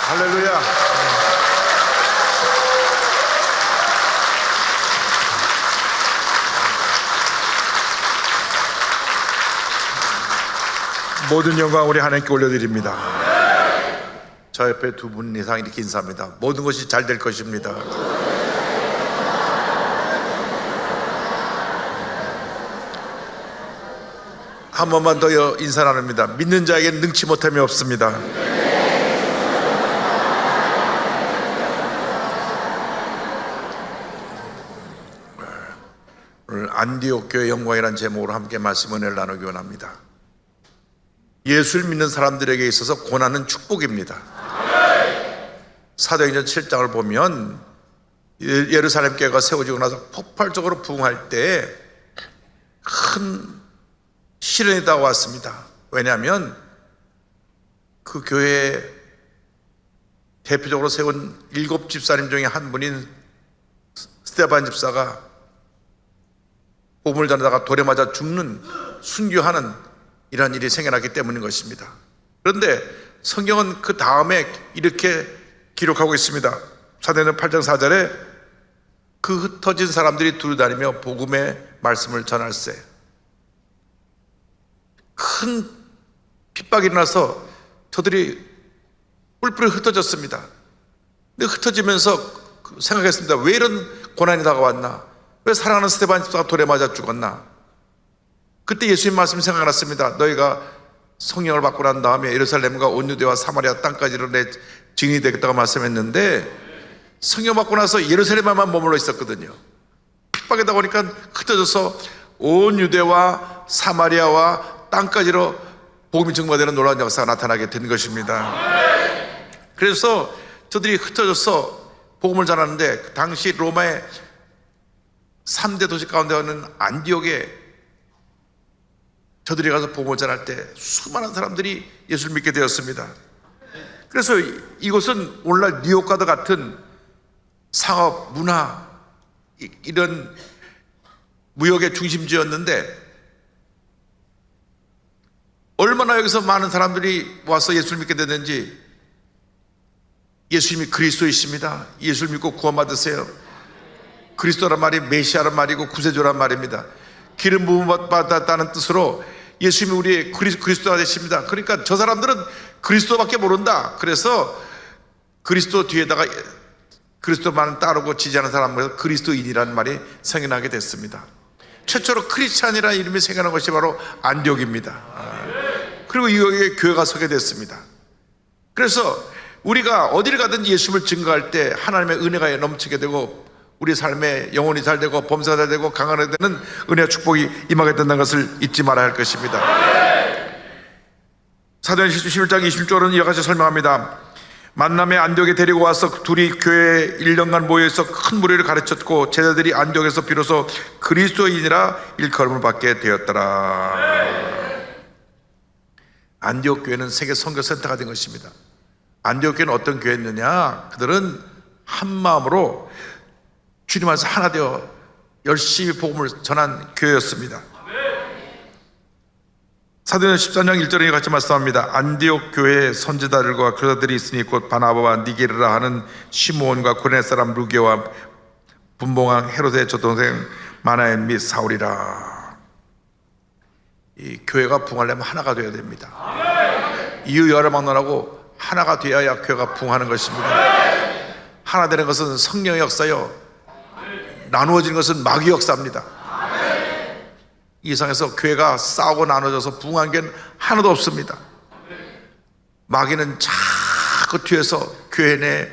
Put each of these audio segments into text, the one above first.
할렐루야. 모든 영광 우리 하나님께 올려드립니다. 저 옆에 두 분 이상 이렇게 인사합니다. 모든 것이 잘 될 것입니다. 한 번만 더 인사 나눕니다. 믿는 자에게는 능치 못함이 없습니다. 오늘 안디옥 교회 영광이라는 제목으로 함께 말씀 은혜를 나누기 원합니다. 예수를 믿는 사람들에게 있어서 고난은 축복입니다. 사도행전 7장을 보면 예루살렘 교회가 세워지고 나서 폭발적으로 부흥할 때 큰 시련이 다가왔습니다. 왜냐하면 그 교회에 대표적으로 세운 7 집사님 중에 한 분인 스데반 집사가 복음을 전하다가 돌에 맞아 죽는, 순교하는 이러한 일이 생겨났기 때문인 것입니다. 그런데 성경은 그 다음에 이렇게 기록하고 있습니다. 사도행전 8장 4절에 그 흩어진 사람들이 두루다니며 복음의 말씀을 전할세. 큰 핍박이 일어나서 저들이 뿔뿔이 흩어졌습니다. 근데 흩어지면서 생각했습니다. 왜 이런 고난이 다가왔나? 왜 사랑하는 스데반 집사가 돌에 맞아 죽었나? 그때 예수님 말씀이 생각났습니다. 너희가 성령을 받고 난 다음에 예루살렘과 온 유대와 사마리아 땅까지로 내 증인이 되겠다고 말씀했는데, 성령 받고 나서 예루살렘에만 머물러 있었거든요. 핍박이다 보니까 흩어져서 온 유대와 사마리아와 땅까지로 복음이 증거되는 놀라운 역사가 나타나게 된 것입니다. 그래서 저들이 흩어져서 복음을 전하는데, 당시 로마의 3대 도시 가운데 있는 안디옥에 저들이 가서 복음을 전할 때 수많은 사람들이 예수를 믿게 되었습니다. 그래서 이곳은 오늘날 뉴욕과도 같은 상업, 문화, 이런 무역의 중심지였는데, 얼마나 여기서 많은 사람들이 와서 예수를 믿게 됐는지. 예수님이 그리스도이십니다. 예수를 믿고 구원받으세요. 그리스도란 말이 메시아란 말이고 구세주란 말입니다. 기름 부음 받았다는 뜻으로 예수님이 우리의 그리스도가 되십니다. 그러니까 저 사람들은 그리스도밖에 모른다. 그래서 그리스도 뒤에다가 그리스도만 따르고 지지하는 사람을 그리스도인이라는 말이 생겨나게 됐습니다. 최초로 크리스찬이라는 이름이 생겨난 것이 바로 안디옥입니다. 그리고 여기에 교회가 서게 됐습니다. 그래서 우리가 어디를 가든 예수를 증거할 때 하나님의 은혜가 넘치게 되고 우리 삶에 영혼이 잘 되고 범사가 잘 되고 강하게 되는 은혜와 축복이 임하게 된다는 것을 잊지 말아야 할 것입니다. 사도행전 11장 20절은 이와 같이 설명합니다. 만남에 안디옥에 데리고 와서 둘이 교회에 1년간 모여서 큰 무리를 가르쳤고 제자들이 안디옥에서 비로소 그리스도인이라 일컬음을 받게 되었더라. 안디옥 교회는 세계 선교센터가 된 것입니다. 안디옥 교회는 어떤 교회였느냐? 그들은 한 마음으로 주님 안에서 하나 되어 열심히 복음을 전한 교회였습니다. 사도행전 13장 1절에 같이 말씀합니다. 안디옥 교회에 선지자들과 교사들이 있으니 곧 바나바와 니게르라 하는 시므온과 구레네 사람 루게와 분봉왕 헤롯의 조동생 마나엔 및 사울이라. 이 교회가 부흥하려면 하나가 되어야 됩니다. 이유 여러 막론하고 하나가 되어야 교회가 부흥하는 것입니다. 하나 되는 것은 성령의 역사요, 나누어지는 것은 마귀의 역사입니다. 이 세상에서 교회가 싸우고 나눠져서 부흥한 게 하나도 없습니다. 마귀는 자꾸 뒤에서 교회 내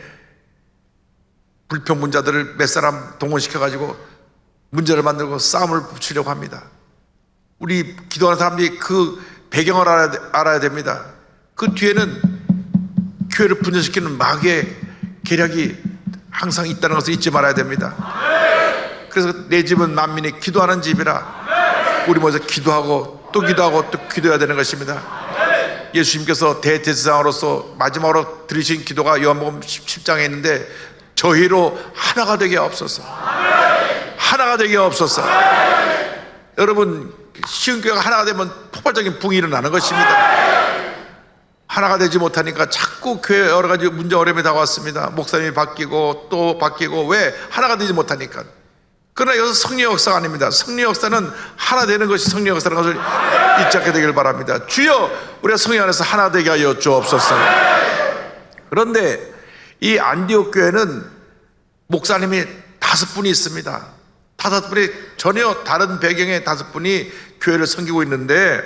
불평분자들을 몇 사람 동원시켜가지고 문제를 만들고 싸움을 붙이려고 합니다. 우리 기도하는 사람들이 그 배경을 알아야 됩니다. 그 뒤에는 교회를 분열시키는 마귀의 계략이 항상 있다는 것을 잊지 말아야 됩니다. 그래서 내 집은 만민이 기도하는 집이라 우리 모여서 기도하고 또 기도하고 또 기도해야 되는 것입니다. 예수님께서 대제사장으로서 마지막으로 드리신 기도가 요한복음 17장에 있는데 저희로 하나가 되게 없소서, 하나가 되게 없소서. 여러분, 시흥교회가 하나가 되면 폭발적인 붕이 일어나는 것입니다. 하나가 되지 못하니까 자꾸 자꾸 교회 여러 가지 문제 어려움이 다가왔습니다. 목사님이 바뀌고 또 바뀌고, 왜? 하나가 되지 못하니까. 그러나 이것은 성령 역사가 아닙니다. 성령 역사는 하나 되는 것이 성령 역사라는 것을 잊지 않게 되길 바랍니다. 주여, 우리가 성령 안에서 하나 되게 하여 주옵소서. 그런데 이 안디옥 교회는 목사님이 5분이 있습니다. 5분이 전혀 다른 배경의 5분이 교회를 섬기고 있는데,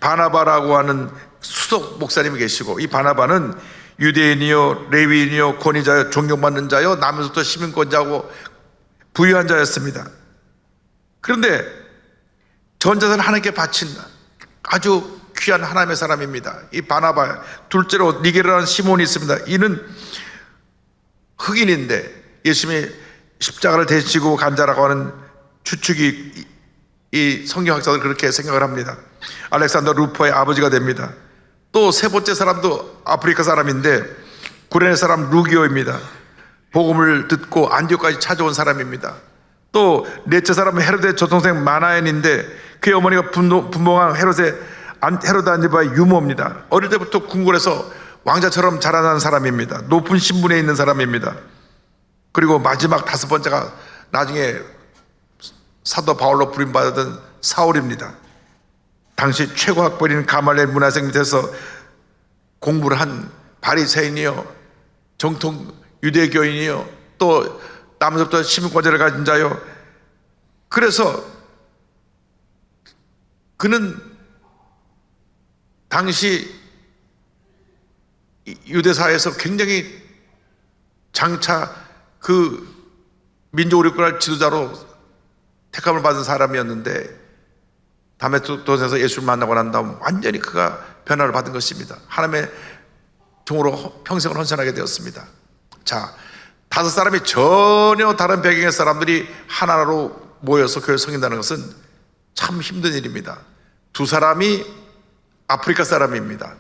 바나바라고 하는 수석 목사님이 계시고, 이 바나바는 유대인이요 레위인이요 권위자요 존경받는 자요 남에서부터 시민권자고 부유한 자였습니다. 그런데 전 재산을 하나님께 바친 아주 귀한 하나님의 사람입니다. 이 바나바, 둘째로 니게르라는 시몬이 있습니다. 이는 흑인인데 예수님이 십자가를 대시고 간 자라고 하는 추측이, 이 성경학자들 그렇게 생각을 합니다. 알렉산더 루퍼의 아버지가 됩니다. 또 세 번째 사람도 아프리카 사람인데 구레네 사람 루기오입니다. 복음을 듣고 안디옥까지 찾아온 사람입니다. 또 넷째 사람은 헤로데의 조동생 마나엔인데 그의 어머니가 분봉한 헤로드 안티바의 유모입니다. 어릴 때부터 궁궐에서 왕자처럼 자라난 사람입니다. 높은 신분에 있는 사람입니다. 그리고 마지막 5번째가 나중에 사도 바울로 부름받았던 사울입니다. 당시 최고 학벌인 가말리엘 문화생 밑에서 공부를 한 바리새인이요 정통 유대교인이요 또 남에서부터 시민권자를 가진 자요. 그래서 그는 당시 유대사회에서 굉장히 장차 그 민족을 이끌어갈 지도자로 택함을 받은 사람이었는데, 다메섹도에서 예수를 만나고 난 다음 완전히 그가 변화를 받은 것입니다. 하나님의 종으로 평생을 헌신하게 되었습니다. 자, 5사람이 전혀 다른 배경의 사람들이 하나로 모여서 교회를 섬긴다는 것은 참 힘든 일입니다. 2사람이 아프리카 사람입니다.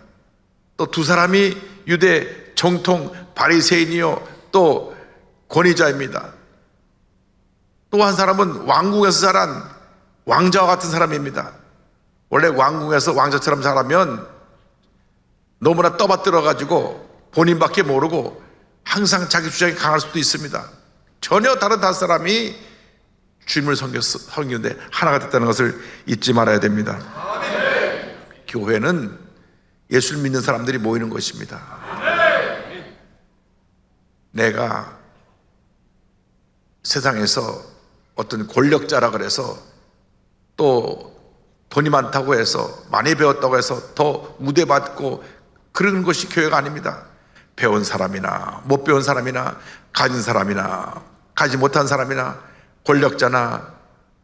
또 2사람이 유대 정통 바리새인이요 또 권위자입니다. 또 한 사람은 왕궁에서 자란 왕자와 같은 사람입니다. 원래 왕궁에서 왕자처럼 자라면 너무나 떠받들어 가지고 본인밖에 모르고 항상 자기 주장이 강할 수도 있습니다. 전혀 다른 5사람이 주님을 섬기는데 하나가 됐다는 것을 잊지 말아야 됩니다. 교회는 예수를 믿는 사람들이 모이는 것입니다. 내가 세상에서 어떤 권력자라 그래서 또 돈이 많다고 해서 많이 배웠다고 해서 더 우대받고 그런 것이 교회가 아닙니다. 배운 사람이나 못 배운 사람이나 가진 사람이나 가지 못한 사람이나 권력자나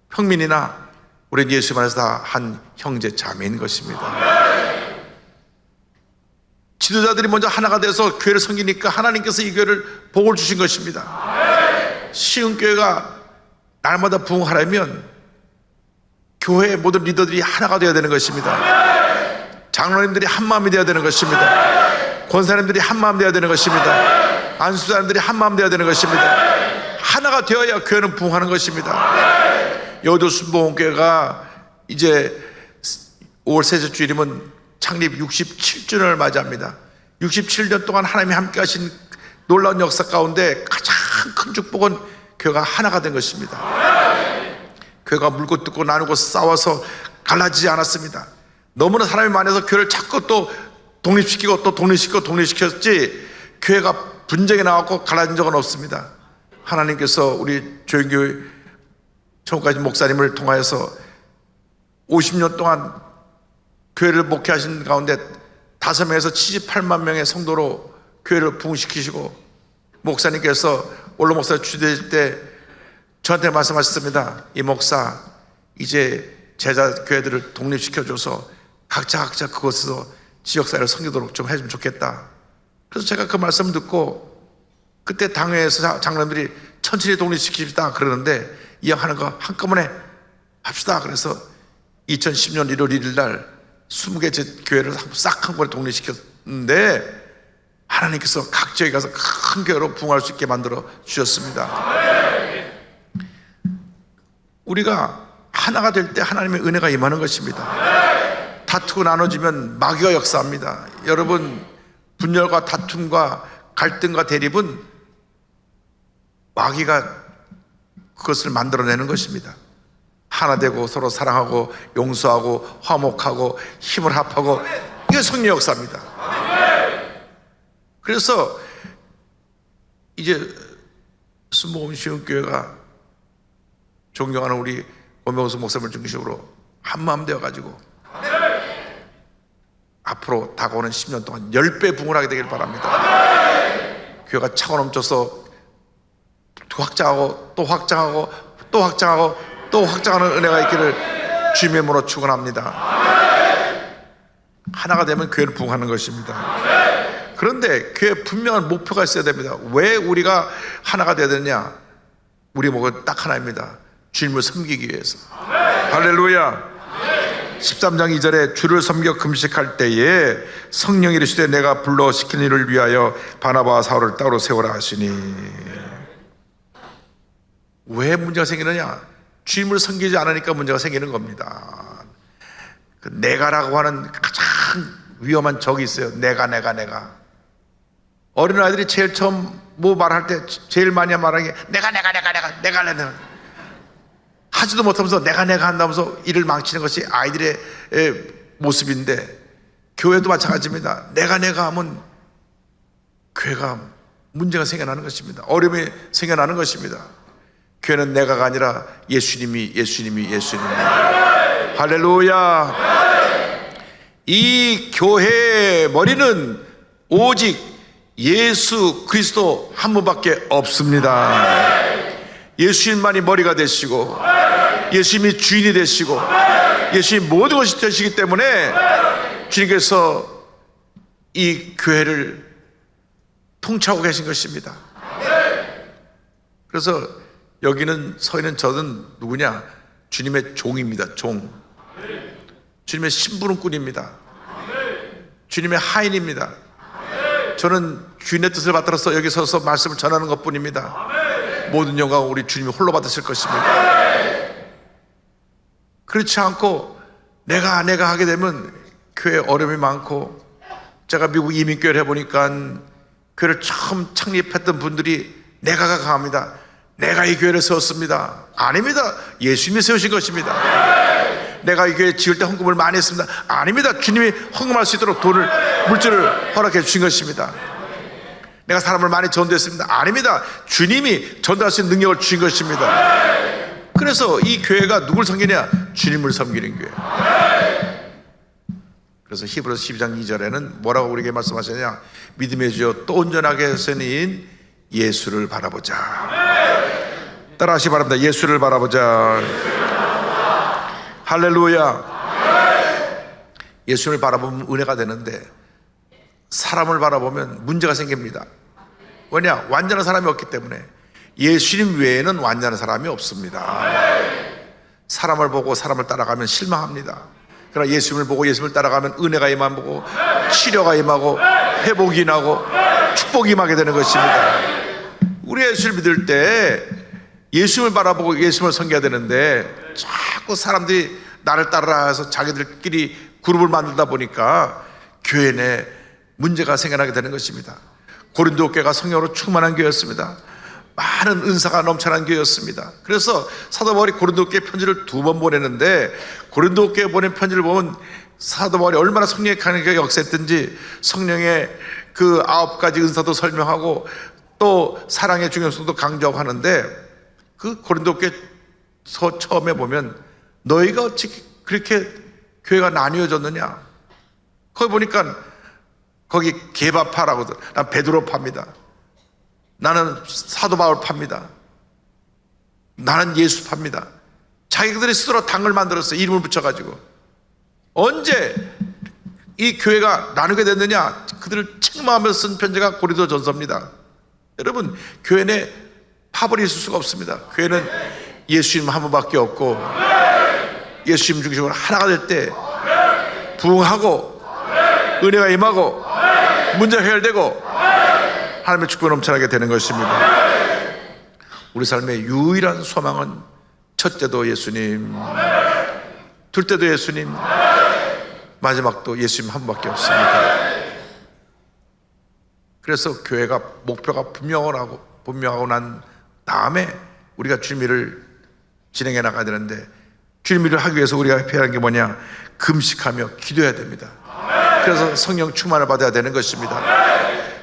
평민이나 우리는 예수 안에서 다 한 형제 자매인 것입니다. 지도자들이 먼저 하나가 돼서 교회를 섬기니까 하나님께서 이 교회를 복을 주신 것입니다. 시흥교회가 날마다 부흥하려면 교회의 모든 리더들이 하나가 되어야 되는 것입니다. 장로님들이 한마음이 되어야 되는 것입니다. 권사님들이 한마음 되어야 되는 것입니다. 안수사님들이 한마음 되어야 되는 것입니다. 하나가 되어야 교회는 부흥하는 것입니다. 여의도 순복음교회가 이제 5월 셋째 주일이면 창립 67주년을 맞이합니다. 67년 동안 하나님이 함께 하신 놀라운 역사 가운데 가장 큰 축복은 교회가 하나가 된 것입니다. 교회가 물고 뜯고 나누고 싸워서 갈라지지 않았습니다. 너무나 사람이 많아서 교회를 자꾸 또 독립시키고 또 독립시켰지 교회가 분쟁이 나왔고 갈라진 적은 없습니다. 하나님께서 우리 조영교회 청까지 목사님을 통하여서 50년 동안 교회를 목회하신 가운데 5명에서 78만 명의 성도로 교회를 부흥시키시고, 목사님께서 원로 목사 주되실 때 저한테 말씀하셨습니다. 이 목사, 이제 제자 교회들을 독립시켜줘서 각자 그곳에서 지역사회를 섬기도록 좀 해주면 좋겠다. 그래서 제가 그 말씀을 듣고 그때 당회에서 장로님들이 천천히 독립시킵시다 그러는데 이왕 하는 거 한꺼번에 합시다. 그래서 2010년 1월 1일 날 20개 제 교회를 싹 한 번에 독립시켰는데 하나님께서 각 지역에 가서 큰 교회로 부흥할 수 있게 만들어 주셨습니다. 우리가 하나가 될 때 하나님의 은혜가 임하는 것입니다. 다투고 나눠지면 마귀가 역사합니다. 여러분, 분열과 다툼과 갈등과 대립은 마귀가 그것을 만들어내는 것입니다. 하나 되고 서로 사랑하고 용서하고 화목하고 힘을 합하고, 이게 성령 역사입니다. 그래서 이제 순복음 시흥교회가 존경하는 우리 원명수 목사님을 중심으로 한마음 되어가지고 앞으로 다가오는 10년 동안 10배 부흥하게 되길 바랍니다. 교회가 차고 넘쳐서 확장하고 또 확장하고 또 확장하고 또 확장하는 은혜가 있기를 주님의 이름으로 축원합니다. 하나가 되면 교회는 부흥하는 것입니다. 그런데 교회에 분명한 목표가 있어야 됩니다. 왜 우리가 하나가 되어야 되느냐? 우리 목은 딱 하나입니다. 주님을 섬기기 위해서. 할렐루야. 13장 2절에 주를 섬겨 금식할 때에 성령이 이르시되 내가 불러 시킨 일을 위하여 바나바와 사울을 따로 세우라 하시니. 왜 문제가 생기느냐? 주님을 섬기지 않으니까 문제가 생기는 겁니다. 그 내가라고 하는 가장 위험한 적이 있어요. 내가. 어린아이들이 제일 처음 뭐 말할 때 제일 많이 말하는 게 내가 하지도 못하면서 내가 한다면서 일을 망치는 것이 아이들의 모습인데, 교회도 마찬가지입니다. 내가 하면 교회가 문제가 생겨나는 것입니다. 어려움이 생겨나는 것입니다. 교회는 내가가 아니라 예수님이. 할렐루야. 이 교회의 머리는 오직 예수 그리스도 한 분밖에 없습니다. 예수님만이 머리가 되시고 예수님이 주인이 되시고 예수님 모든 것이 되시기 때문에 주님께서 이 교회를 통치하고 계신 것입니다. 그래서 여기는 서 있는 저는 누구냐? 주님의 종입니다. 종. 주님의 심부름꾼입니다. 주님의 하인입니다. 저는 주인의 뜻을 받들어서 여기 서서 말씀을 전하는 것뿐입니다. 모든 영광은 우리 주님이 홀로 받으실 것입니다. 그렇지 않고 내가 하게 되면 교회에 어려움이 많고, 제가 미국 이민교회를 해보니까 교회를 처음 창립했던 분들이 내가가 강합니다. 내가 이 교회를 세웠습니다. 아닙니다. 예수님이 세우신 것입니다. 내가 이 교회 지을 때 헌금을 많이 했습니다. 아닙니다. 주님이 헌금할 수 있도록 물질을 허락해 주신 것입니다. 내가 사람을 많이 전도했습니다. 아닙니다. 주님이 전도할 수 있는 능력을 주신 것입니다. 그래서 이 교회가 누굴 섬기냐? 주님을 섬기는 교회. 그래서 히브리서 12장 2절에는 뭐라고 우리에게 말씀하셨냐? 믿음의 주여 또 온전하게 하시는 예수를 바라보자. 따라하시 바랍니다. 예수를 바라보자. 할렐루야. 예수를 바라보면 은혜가 되는데 사람을 바라보면 문제가 생깁니다. 왜냐? 완전한 사람이 없기 때문에. 예수님 외에는 완전한 사람이 없습니다. 사람을 보고 사람을 따라가면 실망합니다. 그러나 예수님을 보고 예수님을 따라가면 은혜가 임하고 치료가 임하고 회복이 나고 축복이 임하게 되는 것입니다. 우리 예수를 믿을 때 예수님을 바라보고 예수님을 섬겨야 되는데 자꾸 사람들이 나를 따르라 해서 자기들끼리 그룹을 만들다 보니까 교회 내 문제가 생겨나게 되는 것입니다. 고린도 교회가 성령으로 충만한 교회였습니다. 많은 은사가 넘쳐난 교회였습니다. 그래서 사도 바울이 고린도 교회 편지를 2번 보내는데, 고린도 교회 보낸 편지를 보면 사도 바울이 얼마나 성령의 강력하게 역사했든지 성령의 그 9가지 은사도 설명하고 또 사랑의 중요성도 강조하고 하는데, 그 고린도 교회서 처음에 보면 너희가 어찌 그렇게 교회가 나뉘어졌느냐? 거기 보니까 거기 게바파라고, 난 베드로 파입니다. 나는 사도 바울 파입니다. 나는 예수 파입니다. 자기들이 스스로 당을 만들었어요. 이름을 붙여가지고. 언제 이 교회가 나누게 됐느냐? 그들을 책망하면서 쓴 편지가 고린도 전서입니다. 여러분, 교회 내 파벌이 있을 수가 없습니다. 교회는 예수님 한 분밖에 없고 예수님 중심으로 하나가 될 때 부흥하고 은혜가 임하고 문제가 해결되고 하나님의 축복이 넘쳐나게 되는 것입니다. 우리 삶의 유일한 소망은 첫째도 예수님, 둘째도 예수님, 마지막도 예수님 한 분밖에 없습니다. 그래서 교회가 목표가 분명하고 난 다음에 우리가 주님을 진행해 나가야 되는데, 주님을 하기 위해서 우리가 필요한 게 뭐냐? 금식하며 기도해야 됩니다. 그래서 성령 충만을 받아야 되는 것입니다.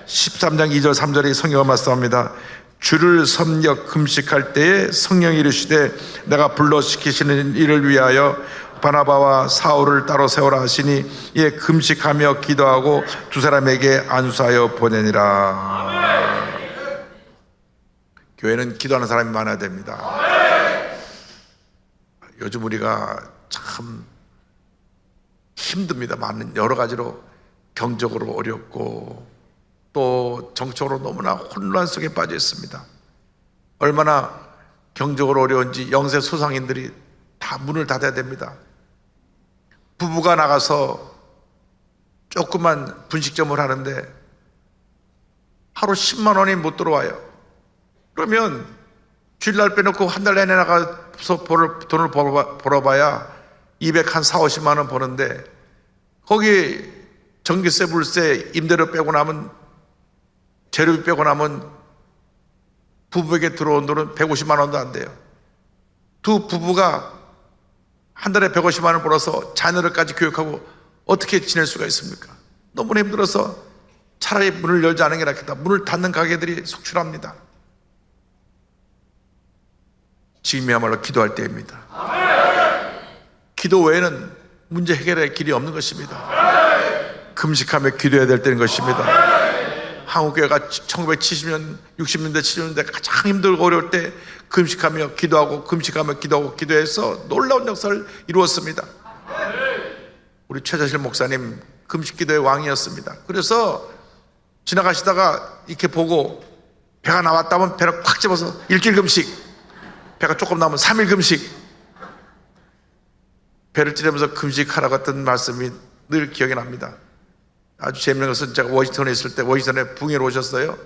13장 2절 3절에 성경을 말씀합니다. 주를 섬겨 금식할 때에 성령이 이르시되 내가 불러 시키시는 일을 위하여 바나바와 사울을 따로 세우라 하시니 이에 금식하며 기도하고 두 사람에게 안수하여 보내니라. 교회는 기도하는 사람이 많아야 됩니다. 요즘 우리가 참 힘듭니다. 많은 여러 가지로 경제적으로 어렵고 또 정적으로 너무나 혼란 속에 빠져 있습니다. 얼마나 경제적으로 어려운지 영세 소상인들이 다 문을 닫아야 됩니다. 부부가 나가서 조그만 분식점을 하는데 하루 10만 원이 못 들어와요. 그러면 주일날 빼놓고 한 달 내내 나가서 돈을 벌어봐야 240만 원 버는데, 거기 전기세, 물세, 임대료 빼고 나면, 재료비 빼고 나면 부부에게 들어온 돈은 150만 원도 안 돼요. 두 부부가 한 달에 150만 원 벌어서 자녀들까지 교육하고 어떻게 지낼 수가 있습니까? 너무나 힘들어서 차라리 문을 열지 않은 게 낫겠다. 문을 닫는 가게들이 속출합니다. 지금이야말로 기도할 때입니다. 기도 외에는 문제 해결의 길이 없는 것입니다. 금식하며 기도해야 될 때인 것입니다. 한국교회가 1970년, 60년대, 70년대 가장 힘들고 어려울 때 금식하며 기도하고 금식하며 기도하고 기도해서 놀라운 역사를 이루었습니다. 우리 최자실 목사님 금식 기도의 왕이었습니다. 그래서 지나가시다가 이렇게 보고 배가 나왔다면 배를 꽉 집어서 일주일 금식, 배가 조금 나오면 3일 금식, 배를 찌르면서 금식하라고 했던 말씀이 늘 기억이 납니다. 아주 재미있는 것은 제가 워싱턴에 있을 때 워싱턴에 부흥회로 오셨어요.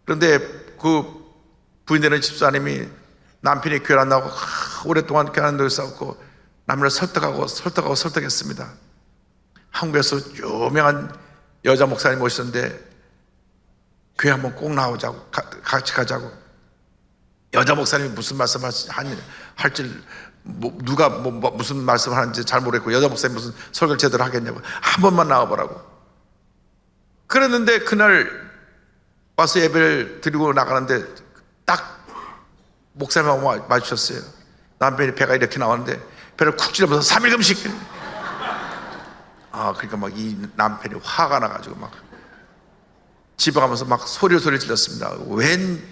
그런데 그 부인되는 집사님이 남편이 교회 안 나오고 오랫동안 교회 안 나오고 남편을 설득했습니다. 한국에서 유명한 여자 목사님 오셨는데 교회 한번 꼭 나오자고, 같이 가자고. 여자 목사님이 무슨 말씀 할지 누가 무슨 말씀을 하는지 잘 모르겠고, 여자 목사님이 무슨 설교를 제대로 하겠냐고, 한 번만 나와보라고. 그랬는데 그날 와서 예배를 드리고 나가는데 딱 목사님하고 마주쳤어요. 남편이 배가 이렇게 나왔는데 배를 쿡 찌르면서 3일 금식. 그러니까 막 이 남편이 화가 나가지고 막 집에 가면서 막 소리 질렀습니다. 웬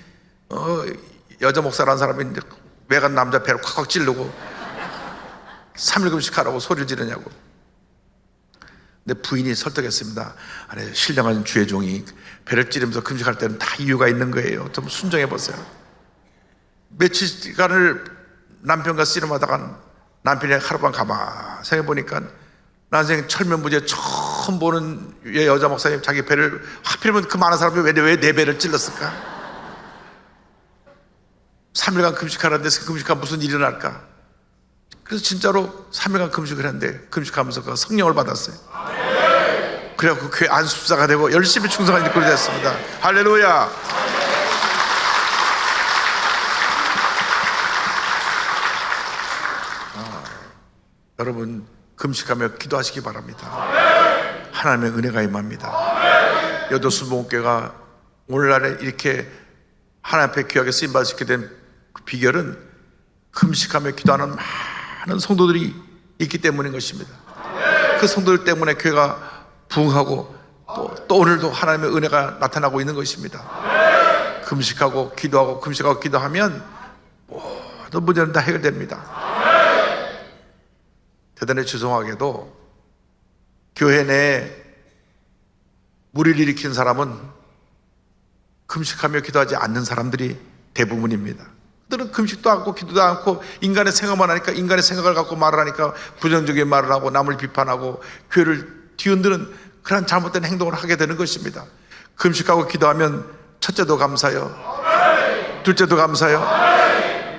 여자 목사라는 사람이 외간 남자 배를 콱콱 찌르고 3일 금식하라고 소리를 지르냐고. 근데 부인이 설득했습니다. 아니, 신령한 주의 종이 배를 찌르면서 금식할 때는 다 이유가 있는 거예요. 좀 순종해 보세요. 며칠간을 남편과 씨름하다가 남편이 하룻밤 가만히 생각해 보니까 난생 철면부지에 처음 보는 여자 목사님 자기 배를, 하필이면 그 많은 사람이 왜 내 배를 찔렀을까? 3일간 금식하는데 금식하면 무슨 일이 날까? 그래서 진짜로 3일간 금식을 했는데 금식하면서 그 성령을 받았어요. 그래갖고 교회 안수사가 되고 열심히 충성한 일꾼이 됐습니다. 할렐루야. 여러분 금식하며 기도하시기 바랍니다. 하나님의 은혜가 임합니다. 여도순복음교회가 오늘날에 이렇게 하나님 앞에 귀하게 쓰임받을 수 있게 된 그 비결은 금식하며 기도하는 많은 성도들이 있기 때문인 것입니다. 그 성도들 때문에 교회가 부흥하고 또 오늘도 하나님의 은혜가 나타나고 있는 것입니다. 금식하고 기도하고 금식하고 기도하면 모든 문제는 다 해결됩니다. 대단히 죄송하게도 교회 내에 무리를 일으킨 사람은 금식하며 기도하지 않는 사람들이 대부분입니다. 그들은 금식도 않고 기도도 않고 인간의 생각만 하니까, 인간의 생각을 갖고 말을 하니까 부정적인 말을 하고 남을 비판하고 교회를 뒤흔드는 그런 잘못된 행동을 하게 되는 것입니다. 금식하고 기도하면 첫째도 감사요, 둘째도 감사요,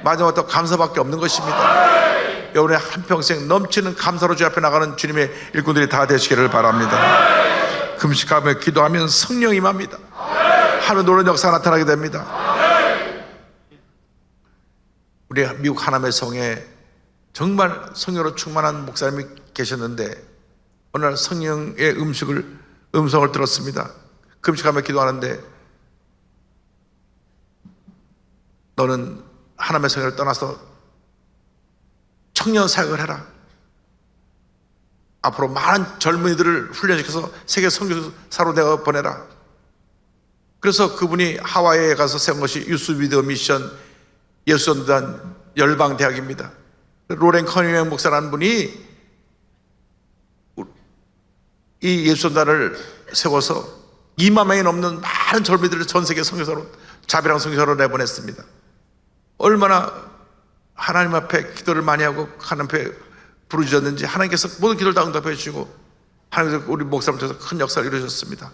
마지막도 감사밖에 없는 것입니다. 여러분의 한평생 넘치는 감사로 주 앞에 나가는 주님의 일꾼들이 다 되시기를 바랍니다. 금식하며 기도하면 성령 임합니다. 하나님의 놀라운 역사가 나타나게 됩니다. 우리 미국 하나님의 성에 정말 성령으로 충만한 목사님이 계셨는데 어느 날 성령의 음성을 들었습니다. 금식하며 기도하는데 너는 하나님의 성회를 떠나서 청년 사역을 해라. 앞으로 많은 젊은이들을 훈련시켜서 세계 선교사로 내어 보내라. 그래서 그분이 하와이에 가서 세운 것이 유스 위드 미션 예수전단 열방대학입니다. 로렌 커닝햄 목사라는 분이 이 예수전단을 세워서 2만 명이 넘는 많은 젊은이들을 전 세계 선교사로 자비랑 선교사로 내보냈습니다. 얼마나 하나님 앞에 기도를 많이 하고 하나님 앞에 부르짖었는지 하나님께서 모든 기도를 다 응답해 주시고 하나님께서 우리 목사님 통해서 큰 역사를 이루셨습니다.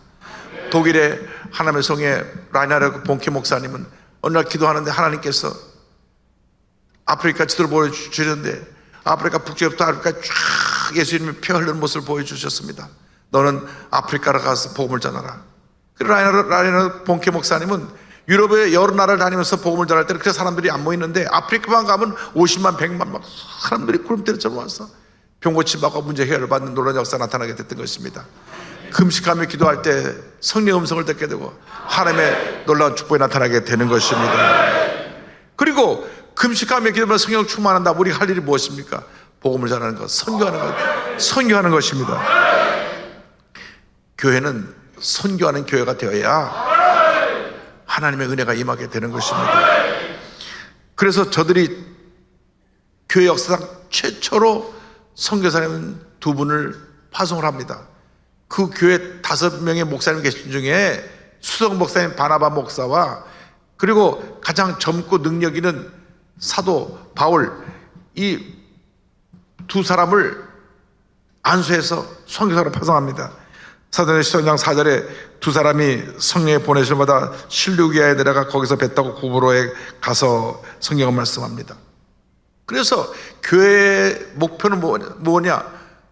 독일의 하나님의 성의 라이나르 본케 목사님은 어느 날 기도하는데 하나님께서 아프리카 지도를 보여주시는데 아프리카 북쪽부터 아프리카 쫙 예수님이 피 흘리는 모습을 보여주셨습니다. 너는 아프리카로 가서 복음을 전하라. 라이나르 본케 목사님은 유럽의 여러 나라를 다니면서 복음을 전할 때는 그 사람들이 안 모이는데 아프리카만 가면 50만 100만 막 사람들이 구름대처럼 와서 병 고침받고 문제 해결을 받는 놀라운 역사가 나타나게 됐던 것입니다. 금식하며 기도할 때 성령의 음성을 듣게 되고 하나님의 놀라운 축복이 나타나게 되는 것입니다. 그리고 금식하며 기도하며 성령 충만한다. 우리가 할 일이 무엇입니까? 복음을 전하는 것, 선교하는 것입니다. 교회는 선교하는 교회가 되어야 하나님의 은혜가 임하게 되는 것입니다. 그래서 저들이 교회 역사상 최초로 선교사님 2분을 파송을 합니다. 그 교회 5명의 목사님 계신 중에 수석 목사님 바나바 목사와 그리고 가장 젊고 능력 있는 사도 바울, 이 2사람을 안수해서 선교사로 파송합니다. 사도행전 10장 4절에 2사람이 성령의 보내심을 받아 실루기아에 내려가 거기서 배 타고 구브로에 가서 성경을 말씀합니다. 그래서 교회의 목표는 뭐냐?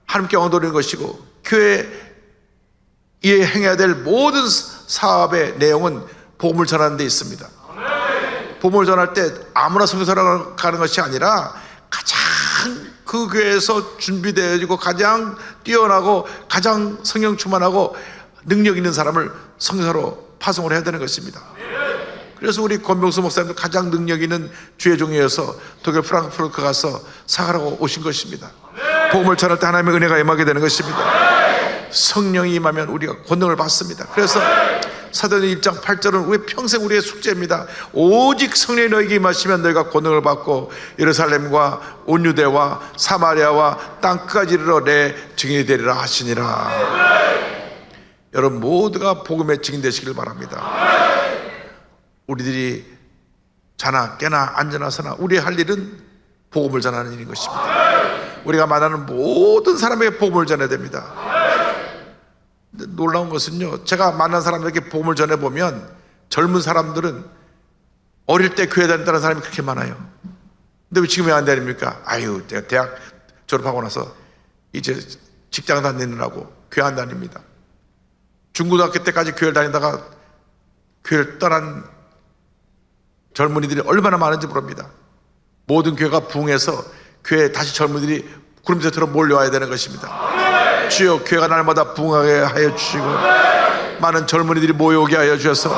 하나님께 엉도리는 것이고 교회에 행해야 될 모든 사업의 내용은 복음을 전하는 데 있습니다. 복음을 전할 때 아무나 선교사로 가는 것이 아니라 가장 그 교회에서 준비되어지고 가장 뛰어나고 가장 성령 충만하고 능력 있는 사람을 선교사로 파송을 해야 되는 것입니다. 그래서 우리 권병수 목사님도 가장 능력 있는 주의 종이어서 독일 프랑크푸르트 가서 사가라고 오신 것입니다. 복음을 전할 때 하나님의 은혜가 임하게 되는 것입니다. 성령이 임하면 우리가 권능을 받습니다. 그래서 사도행전 1장 8절은 우리 평생 우리의 숙제입니다. 오직 성령이 너에게 임하시면 너희가 권능을 받고 예루살렘과 온 유대와 사마리아와 땅끝까지 이르러 내 증인이 되리라 하시니라. 여러분 모두가 복음의 증인 되시길 바랍니다. 우리들이 자나 깨나 앉으나 서나 우리의 할 일은 복음을 전하는 일인 것입니다. 우리가 만나는 모든 사람에게 복음을 전해야 됩니다. 놀라운 것은요, 제가 만난 사람에게 복음을 전해보면 젊은 사람들은 어릴 때 교회 다녔다는 사람이 그렇게 많아요. 근데 왜 지금 왜 안 다닙니까? 아유, 제가 대학 졸업하고 나서 이제 직장 다니느라고 교회 안 다닙니다. 중고등학교 때까지 교회를 다니다가 교회를 떠난 젊은이들이 얼마나 많은지 모릅니다. 모든 교회가 부흥해서 교회에 다시 젊은이들이 구름새처럼 몰려와야 되는 것입니다. 주여 교회가 날마다 부흥하게 하여 주시고 많은 젊은이들이 모여오게 하여 주셔서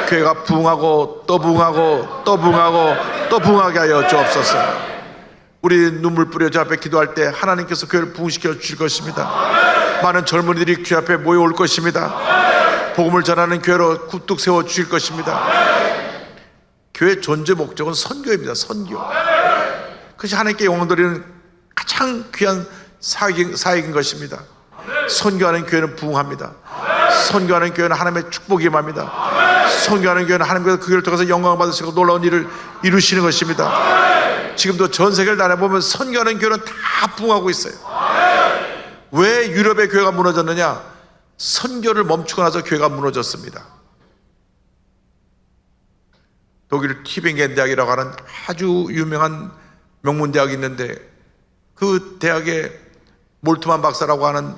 교회가 부흥하고 또 부흥하고 또 부흥하고 또 부흥하게 하여 주옵소서. 우리 눈물 뿌려 주 앞에 기도할 때 하나님께서 교회를 부흥시켜 주실 것입니다. 많은 젊은이들이 주 앞에 모여올 것입니다. 복음을 전하는 교회로 굽뚝 세워 주실 것입니다. 교회 존재 목적은 선교입니다. 선교. 그것이 하나님께 영광 돌리는 가장 귀한 사역인 것입니다. 선교하는 교회는 부흥합니다. 선교하는 교회는 하나님의 축복이 임합니다. 선교하는 교회는 하나님께서 그 교회를 통해서 영광을 받으시고 놀라운 일을 이루시는 것입니다. 지금도 전 세계를 다녀보면 선교하는 교회는 다 부흥하고 있어요. 왜 유럽의 교회가 무너졌느냐? 선교를 멈추고 나서 교회가 무너졌습니다. 독일 튜빙겐 대학이라고 하는 아주 유명한 명문대학이 있는데 그 대학에 몰트만 박사라고 하는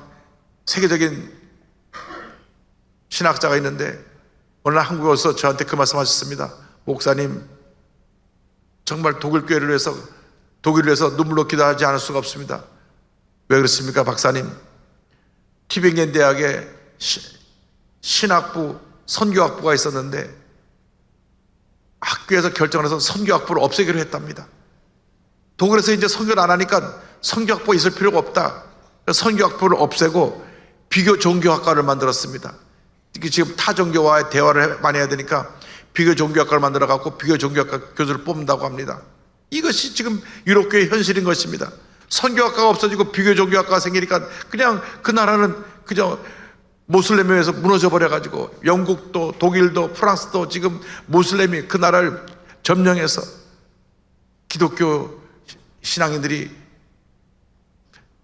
세계적인 신학자가 있는데 어느 날 한국에 와서 저한테 그 말씀하셨습니다. 목사님, 정말 독일을 위해서 눈물로 기도하지 않을 수가 없습니다. 왜 그렇습니까, 박사님? 티빙겐 대학에 신학부, 선교학부가 있었는데 학교에서 결정을 해서 선교학부를 없애기로 했답니다. 독일에서 이제 선교를 안 하니까 선교학부가 있을 필요가 없다. 선교학부를 없애고 비교 종교학과를 만들었습니다. 지금 타 종교와의 대화를 많이 해야 되니까 비교 종교학과를 만들어 갖고 비교 종교학과 교수를 뽑는다고 합니다. 이것이 지금 유럽교의 현실인 것입니다. 선교학과가 없어지고 비교 종교학과가 생기니까 그냥 그 나라는 그저 모슬렘에 의해서 무너져 버려 가지고 영국도 독일도 프랑스도 지금 모슬렘이 그 나라를 점령해서 기독교 신앙인들이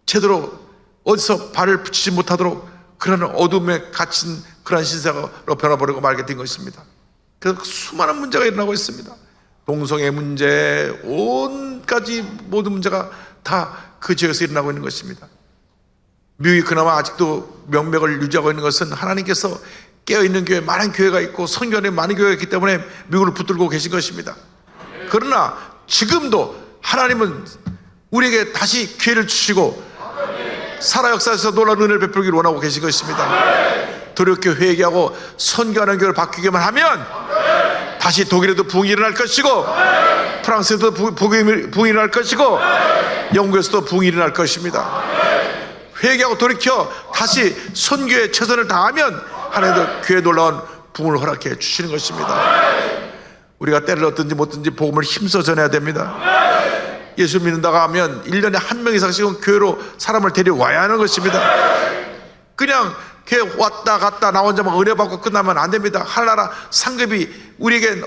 제대로 어디서 발을 붙이지 못하도록 그런 어둠에 갇힌 그런 신세로 변화버리고 말게 된 것입니다. 그래서 수많은 문제가 일어나고 있습니다. 동성애 문제, 온가지 모든 문제가 다 그 지역에서 일어나고 있는 것입니다. 미국이 그나마 아직도 명맥을 유지하고 있는 것은 하나님께서 깨어있는 교회, 많은 교회가 있고 선교안에 많은 교회가 있기 때문에 미국을 붙들고 계신 것입니다. 그러나 지금도 하나님은 우리에게 다시 기회를 주시고 살아 역사에서 놀라운 은혜를 베풀기를 원하고 계신 것입니다. 돌이켜 회개하고 선교하는 교회를 바뀌기만 하면 다시 독일에도 부흥이 일어날 것이고 프랑스에도 부흥이 일어날 것이고 영국에서도 부흥이 일어날 것입니다. 회개하고 돌이켜 다시 선교에 최선을 다하면 하나님도 교회에 놀라운 부흥을 허락해 주시는 것입니다. 우리가 때를 얻든지 못 얻든지 복음을 힘써 전해야 됩니다. 예수 믿는다고 하면 1년에 한 명 이상씩은 교회로 사람을 데려와야 하는 것입니다. 그냥 교회 왔다 갔다 나 혼자만 은혜 받고 끝나면 안 됩니다. 하나나라 상급이 우리에게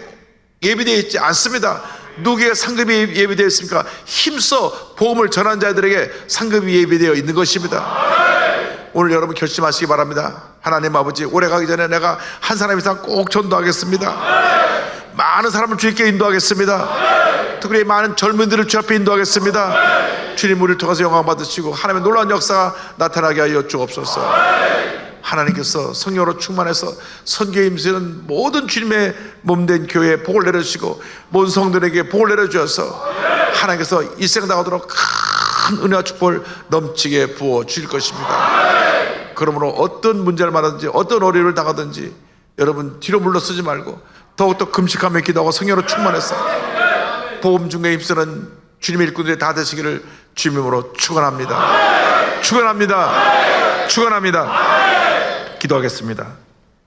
예비되어 있지 않습니다. 누구에게 상급이 예비되어 있습니까? 힘써 복음을 전한 자들에게 상급이 예비되어 있는 것입니다. 오늘 여러분 결심하시기 바랍니다. 하나님 아버지, 올해 가기 전에 내가 한 사람 이상 꼭 전도하겠습니다. 많은 사람을 주님께 인도하겠습니다. 특별히 많은 젊은이들을 주 앞에 인도하겠습니다. 주님 우리를 통해서 영광 받으시고 하나님의 놀라운 역사가 나타나게 하여 주옵소서. 하나님께서 성령으로 충만해서 선교에 임쓰는 모든 주님의 몸된 교회에 복을 내려주시고 모든 성도들에게 복을 내려주셔서 하나님께서 일생 나가도록 큰 은혜와 축복을 넘치게 부어 주실 것입니다. 그러므로 어떤 문제를 말하든지 어떤 어려움을 당하든지 여러분 뒤로 물러서지 말고 더욱더 금식하며 기도하고 성령으로 충만해서 복음 중에 힘쓰는 주님의 일꾼들이 다 되시기를 주님으로 축원합니다. 축원합니다. 축원합니다. 기도하겠습니다.